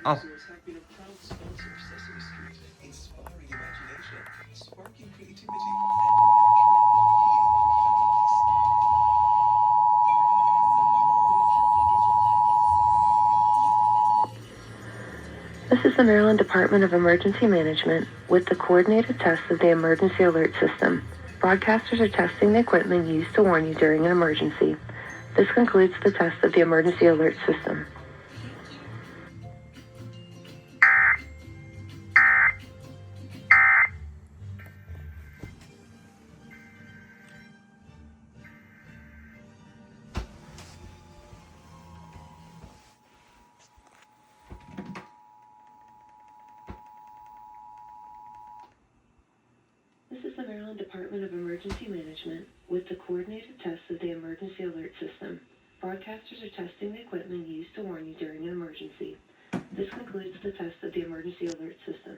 Oh. This is the Maryland Department of Emergency Management with the coordinated test of the Emergency Alert System. Broadcasters are testing the equipment used to warn you during an emergency. This concludes the test of the Emergency Alert System. This is the Maryland Department of Emergency Management with the coordinated test of the Emergency Alert System. Broadcasters are testing the equipment used to warn you during an emergency. This concludes the test of the Emergency Alert System.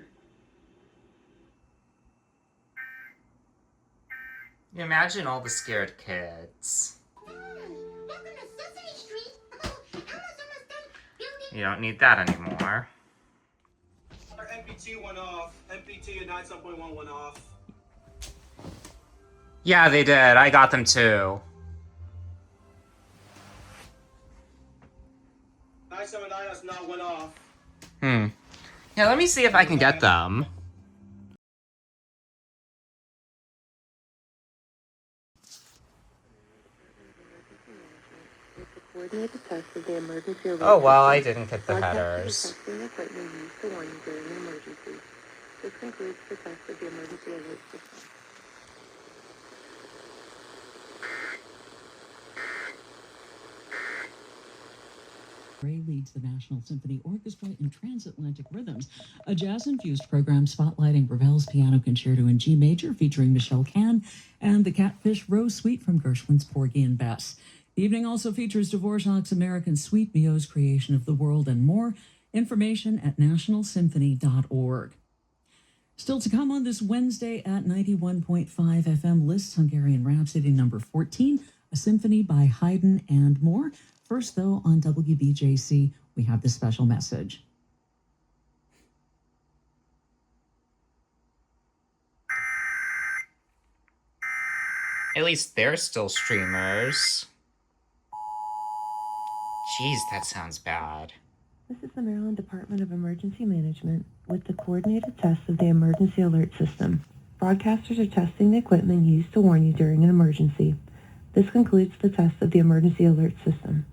You imagine all the scared kids. You don't need that anymore. Our MPT went off. MPT at 97.1 went off. Yeah, they did. I got them too. 979 has not went off. Yeah, let me see if I can get them. Coordinated test of the Emergency Alert Oh well, I System. didn't get the Broadcasters are headers. testing the equipment used to warn you during an emergency. This concludes the test of the Emergency Alert System. Ray leads the National Symphony Orchestra in Transatlantic Rhythms, a jazz-infused program spotlighting Ravel's Piano Concerto in G major featuring Michelle Kahn and the Catfish Rose Suite from Gershwin's Porgy and Bess. The evening also features Dvorak's American Suite, Bio's Creation of the World, and more. Information at nationalsymphony.org. Still to come on this Wednesday at 91.5 FM lists Hungarian Rhapsody number 14, a symphony by Haydn, and more. First, though, on WBJC, we have this special message. At least they're still streamers. Jeez, that sounds bad. This is the Maryland Department of Emergency Management with the coordinated test of the Emergency Alert System. Broadcasters are testing the equipment used to warn you during an emergency. This concludes the test of the Emergency Alert System.